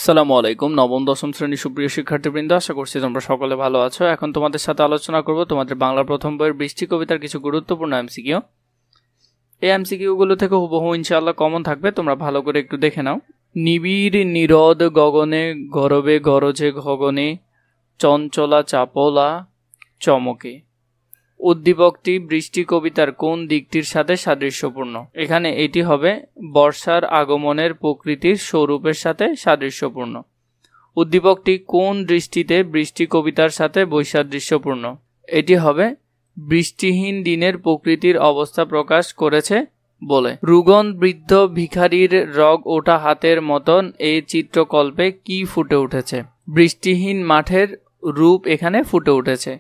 আসসালামু আলাইকুম। নবম দশম শ্রেণীর সুপ্রিয় শিক্ষার্থীবৃন্দ, আশা করছি তোমরা সকলে ভালো আছো। এখন তোমাদের সাথে আলোচনা করব তোমাদের বাংলা প্রথম বইয়ের বৃষ্টি কবিতার কিছু গুরুত্বপূর্ণ এমসিকিউ। এই এমসিকিউগুলো থেকে হুবহু ইনশাআল্লাহ কমন থাকবে, তোমরা ভালো করে একটু দেখে নাও। নিবিড় নীরদ গগনে গরবে গরজে গগনে চঞ্চলা চাপলা চমকে। উদ্দীপকটি বৃষ্টি কবিতার কোন দিকটির সাথে সাদৃশ্যপূর্ণ? এখানে এটি হবে বর্ষার আগমনের প্রকৃতির স্বরূপের সাথে সাদৃশ্যপূর্ণ। উদ্দীপকটি কোন দৃষ্টিতে বৃষ্টি কবিতার সাথে বৈসাদৃশ্যপূর্ণ? এটি হবে বৃষ্টিহীন দিনের প্রকৃতির অবস্থা প্রকাশ করেছে বলে। রুগন বৃদ্ধ ভিখারির রগ ওঠা হাতের মতন এই চিত্রকল্পে কি ফুটে উঠেছে? বৃষ্টিহীন মাঠের রূপ এখানে ফুটে উঠেছে।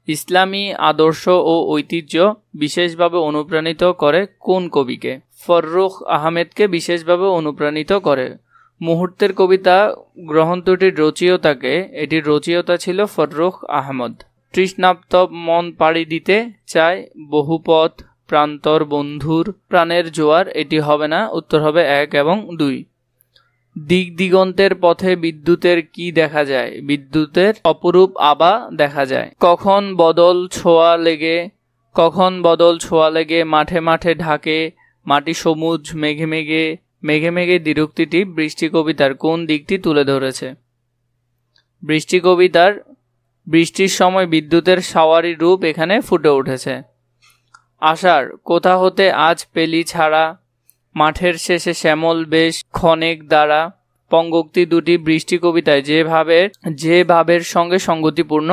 ইসলামী আদর্শ ও ঐতিহ্য বিশেষভাবে অনুপ্রাণিত করে কোন কবিকে? ফররুখ আহমেদকে বিশেষভাবে অনুপ্রাণিত করে। মুহূর্তের কবিতা গ্রন্থটির রচয়িতাকে? এটির রচয়িতা ছিল ফররুখ আহমদ। তৃষ্ণাপ্ত মন পাড়ি দিতে চায় বহুপথ প্রান্তর বন্ধুর প্রাণের জোয়ার। এটি হবে না, উত্তর হবে 1 এবং 2। দিক দিগন্তের পথে বিদ্যুতের কি দেখা যায়? বিদ্যুতের অপরূপ আভা দেখা যায়। কখন বদল ছোঁয়া লেগে মাঠে মাঠে ঢাকে মাটি সবুজ মেঘে মেঘে মেঘে মেঘে দ্বিরুক্তিটি বৃষ্টি কবিতার কোন দিকটি তুলে ধরেছে? বৃষ্টি কবিতার বৃষ্টির সময় বিদ্যুতের সাওয়ারি রূপ এখানে ফুটে উঠেছে। আষাঢ় কোথা হতে আজ পেলি ছাড়া মাঠের শেষে শ্যামল বেশ ক্ষণেক দ্বারা। পঙ্গক্তি দুটি বৃষ্টি কবিতায় যে ভাবের সঙ্গে সঙ্গতিপূর্ণ?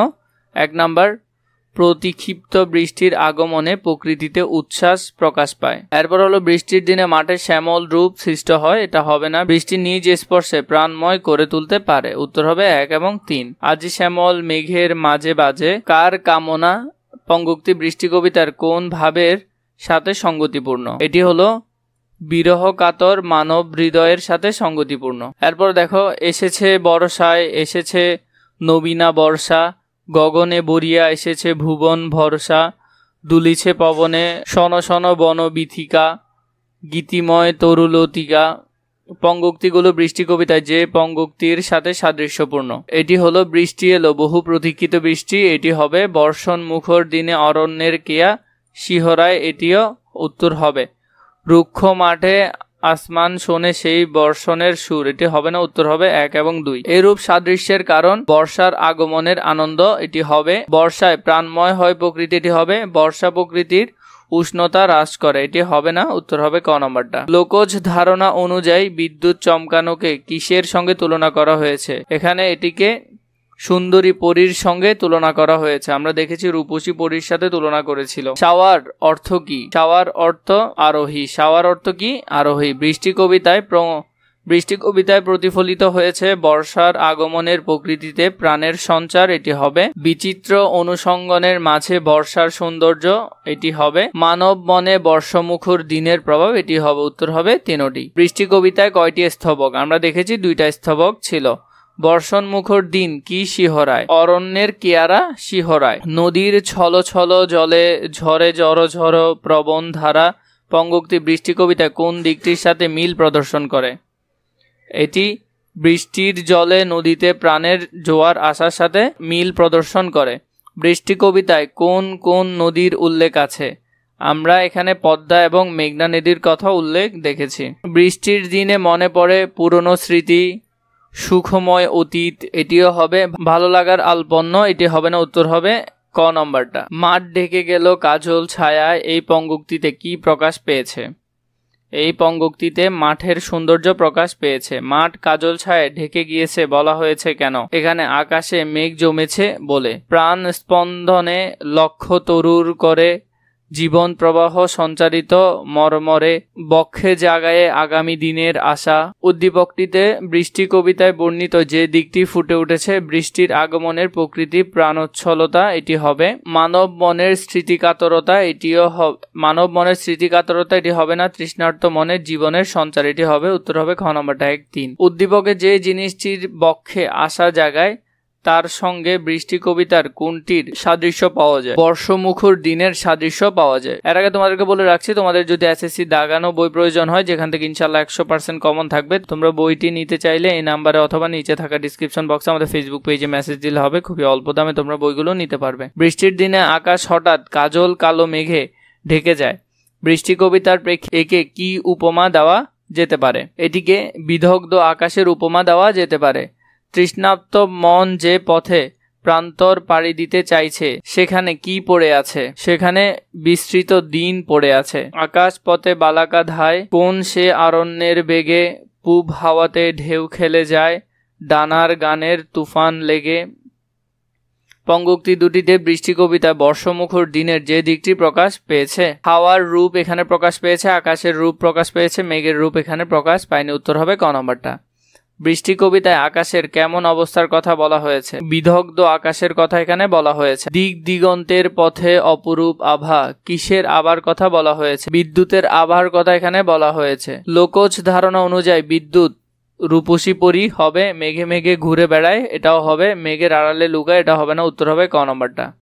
1 নাম্বার, প্রতিক্ষিপ্ত বৃষ্টির আগমনে প্রকৃতিতে উচ্ছ্বাস প্রকাশ পায়। এরপর হলো বৃষ্টির দিনে মাঠে শ্যামল রূপ সৃষ্ট হয়। এটা হবে না। বৃষ্টি নিজ স্পর্শে প্রাণময় করে তুলতে পারে। উত্তর হবে 1 এবং 3। আজি শ্যামল মেঘের মাঝে বাজে কার কামনা। পঙ্গক্তি বৃষ্টি কবিতার কোন ভাবের সাথে সঙ্গতিপূর্ণ? এটি হলো বিরহ কাতর মানব হৃদয়ের সাথে সঙ্গতিপূর্ণ। এরপর দেখো, এসেছে বর্ষায় এসেছে নবীনা বর্ষা গগনে বরিয়া এসেছে ভুবন ভরসা দুলিছে পবনে শন শন বন বিথিকা গীতিময় তরুলতিকা। পঙ্গক্তিগুলো বৃষ্টি কবিতায় যে পঙ্গক্তির সাথে সাদৃশ্যপূর্ণ? এটি হলো বৃষ্টি এলো বহু প্রতীক্ষিত বৃষ্টি। এটি হবে বর্ষণ মুখর দিনে অরণ্যের কেয়া শিহরায়। এটিও উত্তর হবে। রুক্ষ মাঠে আসমান শোনে সেই বর্ষণের সুর। এটি হবে না, উত্তর হবে 1 এবং 2। এরূপ সাদৃশ্যের কারণ বর্ষার আগমনের আনন্দ। এটি হবে বর্ষায় প্রাণময় হয় প্রকৃতি। এটি হবে বর্ষা প্রকৃতির উষ্ণতা হ্রাস করে। এটি হবে না, উত্তর হবে ক নম্বরটা। লোকজ ধারণা অনুযায়ী বিদ্যুৎ চমকানোকে কিসের সঙ্গে তুলনা করা হয়েছে? এখানে এটিকে সুন্দরী পরীর সঙ্গে তুলনা করা হয়েছে। আমরা দেখেছি রূপসী পরীর সাথে তুলনা করেছিল। শাওয়ার অর্থ কি? শাওয়ার অর্থ আরোহী। শাওয়ার অর্থ কি? আরোহী। বৃষ্টি কবিতায় প্রতিফলিত হয়েছে বর্ষার আগমনের প্রকৃতিতে প্রাণের সঞ্চার। এটি হবে বিচিত্র অনুষঙ্গনের মাঝে বর্ষার সৌন্দর্য। এটি হবে মানব মনে বর্ষমুখর দিনের প্রভাব। এটি হবে, উত্তর হবে 3টি। বৃষ্টি কবিতায় কয়টি স্তবক? আমরা দেখেছি 2টা স্তবক ছিল। বর্ষণ মুখর দিন কি শিহরায়? অরণ্যের কেয়ারা শিহরায়। নদীর ছল ছল জলে ঝরে জড় ঝড় প্রবণ ধারা। পঙ্গক্তি বৃষ্টি কবিতায় কোন দিকটির সাথে মিল প্রদর্শন করে? এটি বৃষ্টির জলে নদীতে প্রাণের জোয়ার আসার সাথে মিল প্রদর্শন করে। বৃষ্টি কবিতায় কোন কোন নদীর উল্লেখ আছে? আমরা এখানে পদ্মা এবং মেঘনা নদীর কথা উল্লেখ দেখেছি। বৃষ্টির দিনে মনে পড়ে পুরনো স্মৃতি সুখময় অতীত। এটিও হবে ভালো লাগার আলপন্ন। এটি হবে না, উত্তর হবে ক নম্বরটা। মাঠ ঢেকে গেল কাজল ছায়ায় এই পঙ্গক্তিতে কি প্রকাশ পেয়েছে? এই পঙ্গক্তিতে মাঠের সৌন্দর্য প্রকাশ পেয়েছে। মাঠ কাজল ছায়ায় ঢেকে গিয়েছে বলা হয়েছে কেন? এখানে আকাশে মেঘ জমেছে বলে। প্রাণ স্পন্দনে লক্ষ্য তরুর করে জীবন প্রবাহ সঞ্চারিত মর্মরে বক্ষে জাগায়ে আগামী দিনের আশা। উদ্দীপকটিতে বৃষ্টি কবিতায় বর্ণিত যে দিকটি ফুটে উঠেছে বৃষ্টির আগমনের প্রকৃতি প্রাণোচ্ছলতা। এটি হবে মানব মনের স্মৃতিকাতরতা। এটি হবে না। তৃষ্ণার্ত মনের জীবনের সঞ্চার। এটি হবে, উত্তর হবে খ নম্বরটা 1, 3। উদ্দীপকে যে জিনিসটির বক্ষে আশা জাগায় তার সঙ্গে বৃষ্টি কবিতার কোনটির সাদৃশ্য পাওয়া যায়? বর্ষমুখর দিনের সাদৃশ্য পাওয়া যায়। এর আগে তোমাদেরকে বলে রাখছি, তোমাদের যদি এসএসসি দাগানো বই প্রয়োজন হয়, যেখান থেকে ইনশাল্লাহ 100% কমন থাকবে, তোমরা বইটি নিতে চাইলে এই নাম্বারে অথবা নিচে থাকা ডিসক্রিপশন বক্সে আমাদের ফেসবুক পেজে মেসেজ দিলে হবে। খুবই অল্প দামে তোমরা বইগুলো নিতে পারবে। বৃষ্টির দিনে আকাশ হঠাৎ কাজল কালো মেঘে ঢেকে যায়। বৃষ্টি কবিতার প্রেক্ষিতে একে কি উপমা দেওয়া যেতে পারে? এটিকে বিদগ্ধ আকাশের উপমা দেওয়া যেতে পারে। তৃষ্ণার্ত মন যে পথে প্রান্তর পাড়ি দিতে চাইছে, সেখানে কি পড়ে আছে? সেখানে বিস্তৃত দিন পড়ে আছে। আকাশ পথে বালাকা ধায়, কোন সে আরণ্যের বেগে, পূব হাওয়াতে ঢেউ খেলে যায়, ডানার গানের তুফান লেগে। পঙ্গোক্তি দুটিতে বৃষ্টি কবিতা বর্ষমুখর দিনের যে দিকটি প্রকাশ পেয়েছে? হাওয়ার রূপ এখানে প্রকাশ পেয়েছে, আকাশের রূপ প্রকাশ পেয়েছে, মেঘের রূপ এখানে প্রকাশ পায়নি। উত্তর হবে ক নম্বরটা। বৃষ্টি কবিতায় আকাশের কেমন অবস্থার কথা বলা হয়েছে? বিদগ্ধ আকাশের কথা এখানে বলা হয়েছে। দিক দিগন্তের পথে অপরূপ আভা, কিসের আভার কথা বলা হয়েছে? বিদ্যুতের আভার কথা এখানে বলা হয়েছে। লোকজ ধারণা অনুযায়ী বিদ্যুৎ রূপসী পরী হবে, মেঘে মেঘে ঘুরে বেড়ায়, এটাও হবে। মেঘের আড়ালে লুকায়, এটা হবে না। উত্তর হবে ক নম্বরটা।